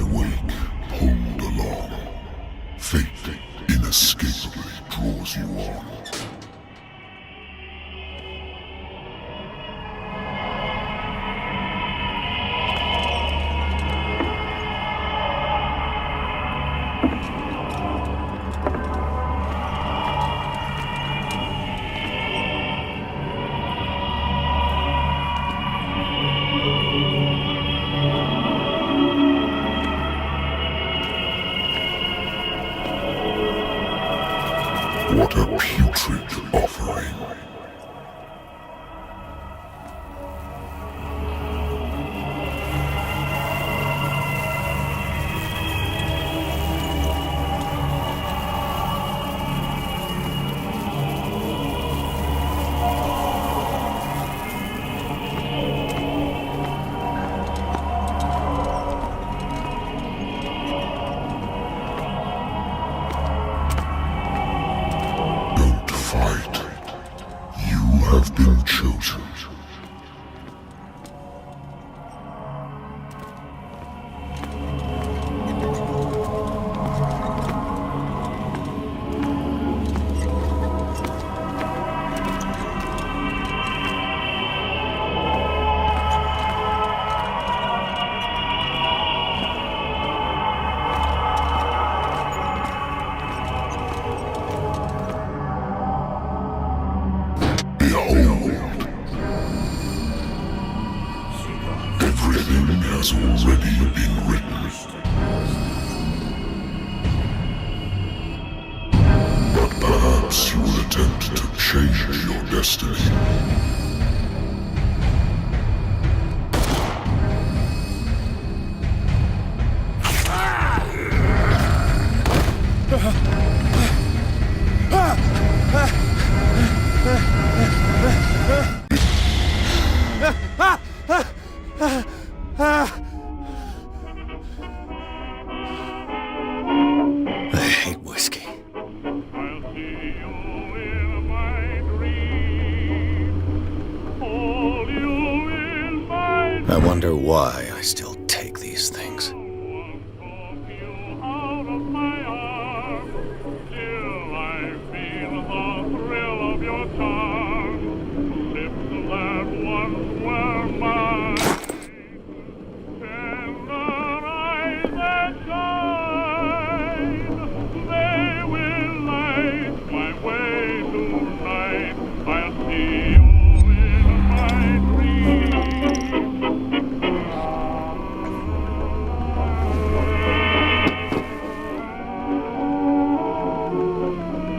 I wake, pulled along. Fate inescapably draws you on. What a putrid offering. Have been chosen. Everything has already been written. But perhaps you will attempt to change your destiny. I hate whiskey. I wonder why I still take these things.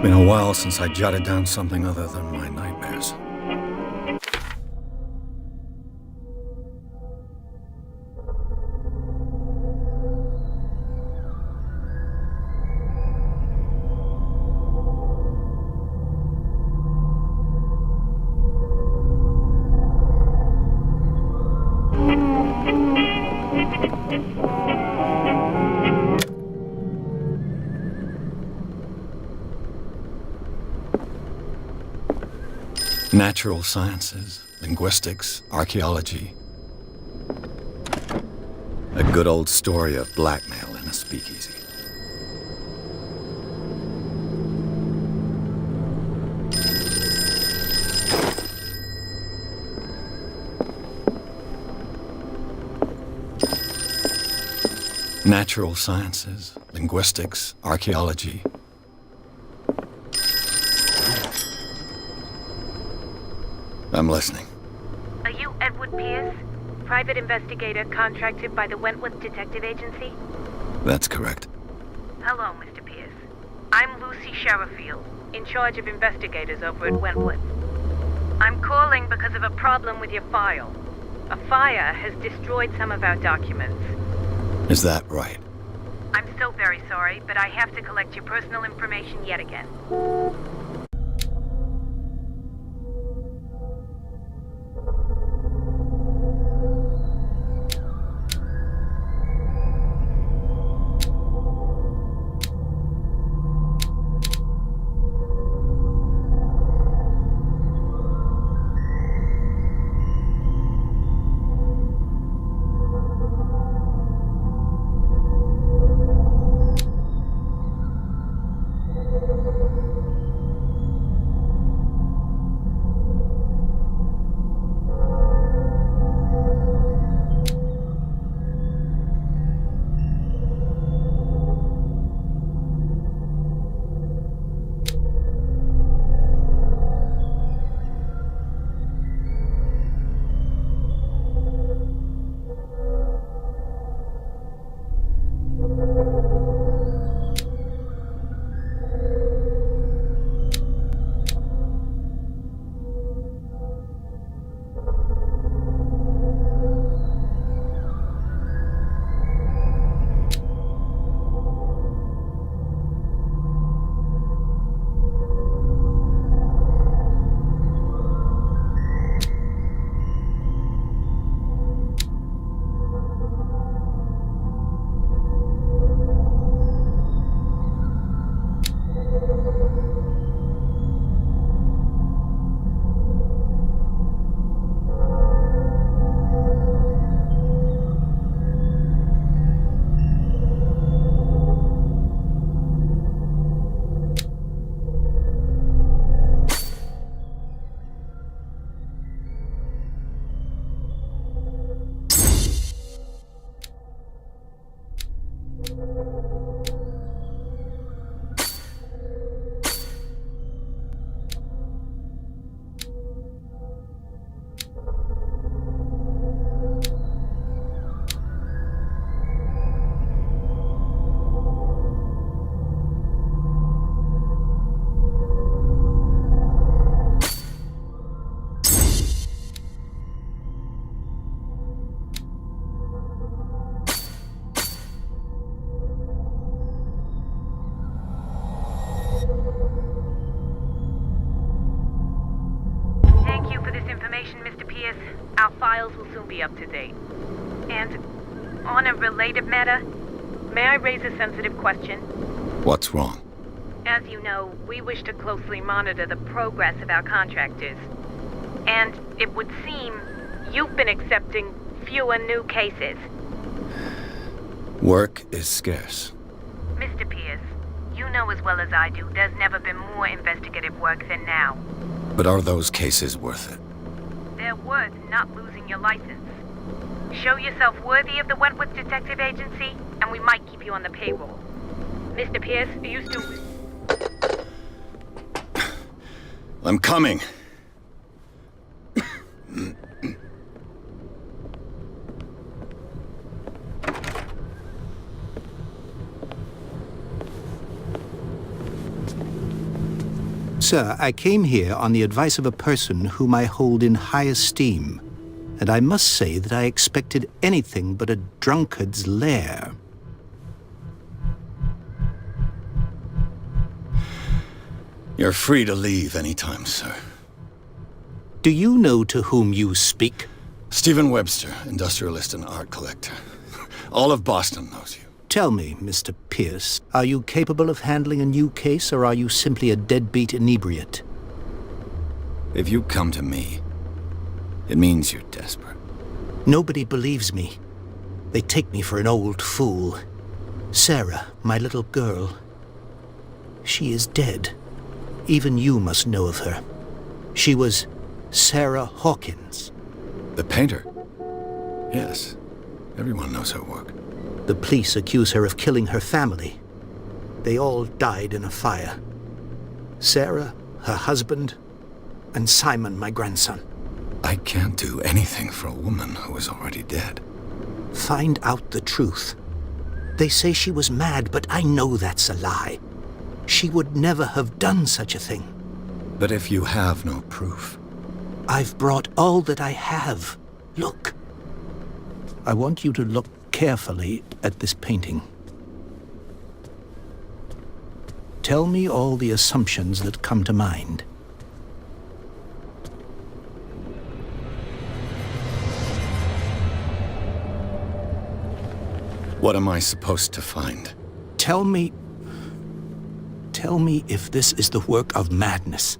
Been a while since I jotted down something other than my nightmares. Natural sciences, linguistics, archaeology. A good old story of blackmail in a speakeasy. Natural sciences, linguistics, archaeology. I'm listening. Are you Edward Pierce, private investigator contracted by the Wentworth Detective Agency? That's correct. Hello, Mr. Pierce. I'm Lucy Sherifield, in charge of investigators over at Wentworth. I'm calling because of a problem with your file. A fire has destroyed some of our documents. Is that right? I'm so very sorry, but I have to collect your personal information yet again. he'll be up to date. And on a related matter, may I raise a sensitive question? What's wrong? As you know, we wish to closely monitor the progress of our contractors. And it would seem you've been accepting fewer new cases. Work is scarce. Mr. Pierce, you know as well as I do, there's never been more investigative work than now. But are those cases worth it? They're worth not losing your license. Show yourself worthy of the Wentworth Detective Agency, and we might keep you on the payroll. Mr. Pierce, you still... I'm coming. Sir, I came here on the advice of a person whom I hold in high esteem, and I must say that I expected anything but a drunkard's lair. You're free to leave anytime, sir. Do you know to whom you speak? Stephen Webster, industrialist and art collector. All of Boston knows you. Tell me, Mr. Pierce, are you capable of handling a new case, or are you simply a deadbeat inebriate? If you come to me, it means you're desperate. Nobody believes me. They take me for an old fool. Sarah, my little girl, she is dead. Even you must know of her. She was Sarah Hawkins. The painter? Yes. Everyone knows her work. The police accuse her of killing her family. They all died in a fire. Sarah, her husband, and Simon, my grandson. I can't do anything for a woman who is already dead. Find out the truth. They say she was mad, but I know that's a lie. She would never have done such a thing. But if you have no proof... I've brought all that I have. Look. I want you to look carefully at this painting. Tell me all the assumptions that come to mind. What am I supposed to find? Tell me if this is the work of madness.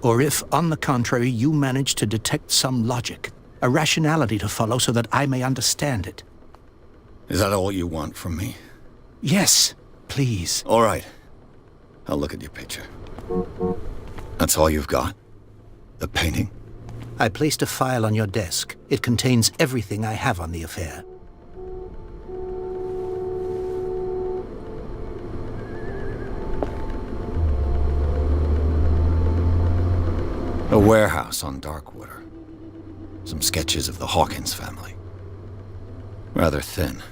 Or if, on the contrary, you manage to detect some logic, a rationality to follow so that I may understand it. Is that all you want from me? Yes, please. All right. I'll look at your picture. That's all you've got? The painting? I placed a file on your desk. It contains everything I have on the affair. A warehouse on Darkwater. Some sketches of the Hawkins family. Rather thin.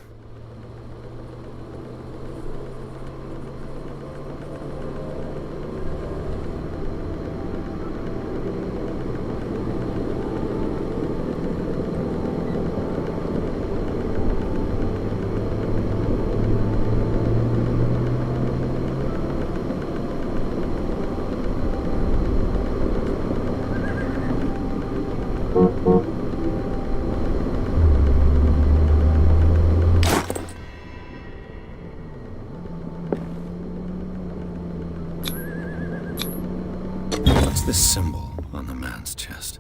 This symbol on the man's chest.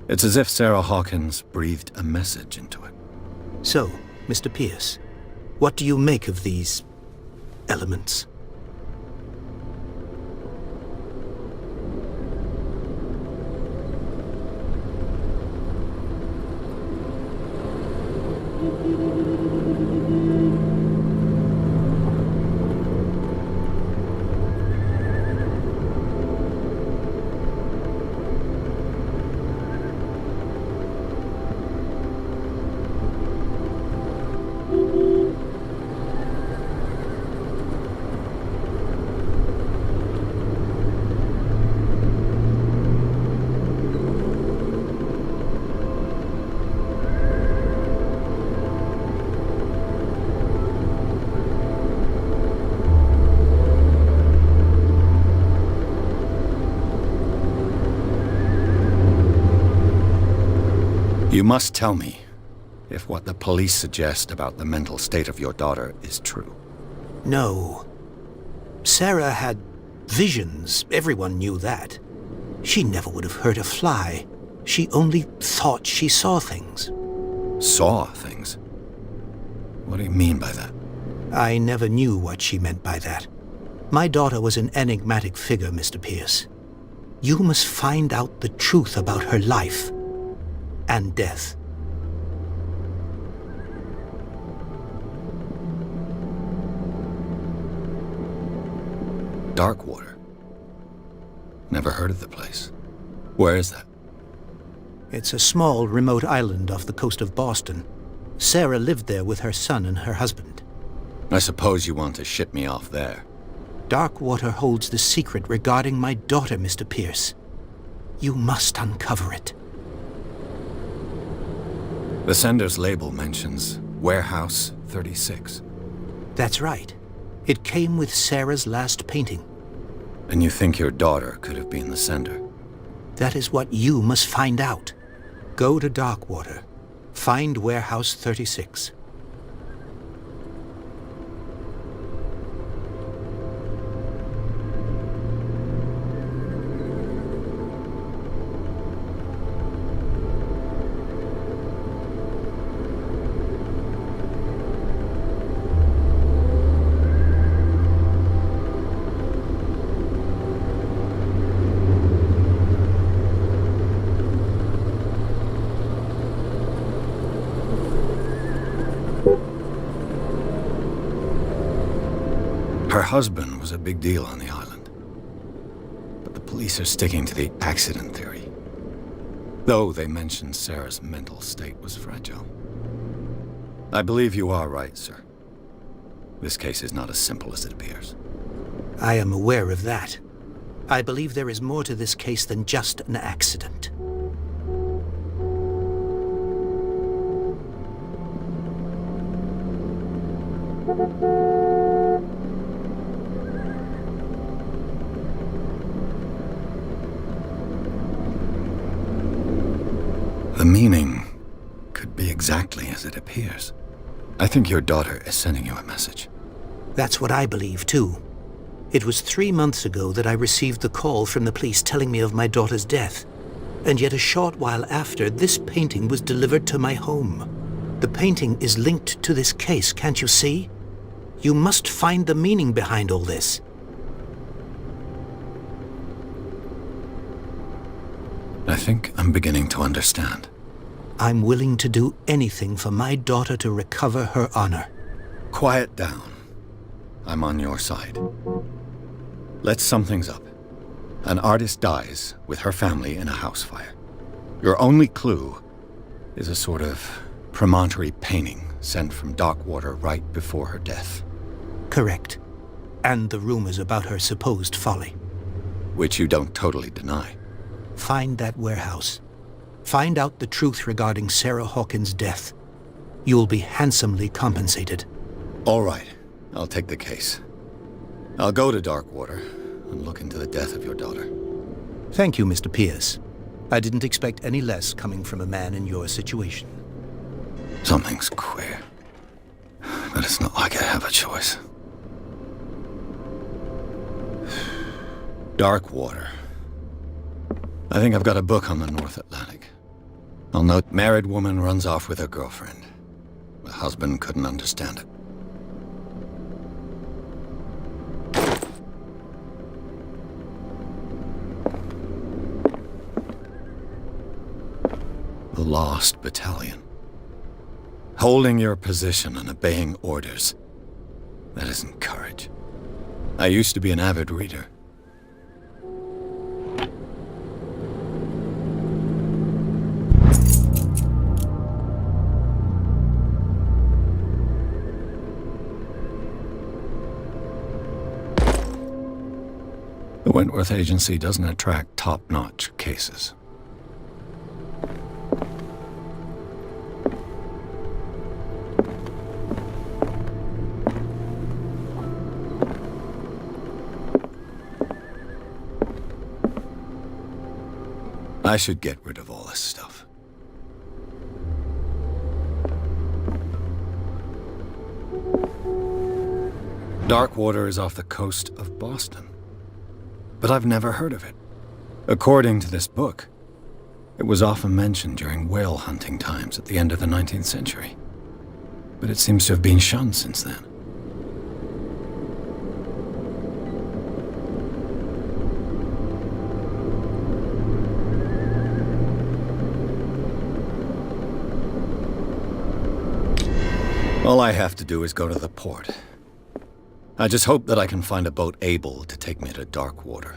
It's as if Sarah Hawkins breathed a message into it. So, Mr. Pierce, what do you make of these elements? You must tell me if what the police suggest about the mental state of your daughter is true. No. Sarah had visions. Everyone knew that. She never would have hurt a fly. She only thought she saw things. Saw things? What do you mean by that? I never knew what she meant by that. My daughter was an enigmatic figure, Mr. Pierce. You must find out the truth about her life and death. Darkwater. Never heard of the place. Where is that? It's a small, remote island off the coast of Boston. Sarah lived there with her son and her husband. I suppose you want to ship me off there. Darkwater holds the secret regarding my daughter, Mr. Pierce. You must uncover it. The sender's label mentions Warehouse 36. That's right. It came with Sarah's last painting. And you think your daughter could have been the sender? That is what you must find out. Go to Darkwater. Find Warehouse 36. Her husband was a big deal on the island. But the police are sticking to the accident theory. Though they mentioned Sarah's mental state was fragile. I believe you are right, sir. This case is not as simple as it appears. I am aware of that. I believe there is more to this case than just an accident. The meaning could be exactly as it appears. I think your daughter is sending you a message. That's what I believe, too. It was 3 months ago that I received the call from the police telling me of my daughter's death. And yet a short while after, this painting was delivered to my home. The painting is linked to this case, can't you see? You must find the meaning behind all this. I think I'm beginning to understand. I'm willing to do anything for my daughter to recover her honor. Quiet down. I'm on your side. Let's sum things up. An artist dies with her family in a house fire. Your only clue is a sort of promontory painting sent from Darkwater right before her death. Correct. And the rumors about her supposed folly. Which you don't totally deny. Find that warehouse. Find out the truth regarding Sarah Hawkins' death. You'll be handsomely compensated. All right. I'll take the case. I'll go to Darkwater and look into the death of your daughter. Thank you, Mr. Pierce. I didn't expect any less coming from a man in your situation. Something's queer. But it's not like I have a choice. Darkwater. I think I've got a book on the North Atlantic. I'll note married woman runs off with her girlfriend. The husband couldn't understand it. The Lost Battalion. Holding your position and obeying orders. That isn't courage. I used to be an avid reader. The Wentworth Agency doesn't attract top-notch cases. I should get rid of all this stuff. Darkwater is off the coast of Boston. But I've never heard of it. According to this book, it was often mentioned during whale hunting times at the end of the 19th century. But it seems to have been shunned since then. All I have to do is go to the port. I just hope that I can find a boat able to take me to Darkwater.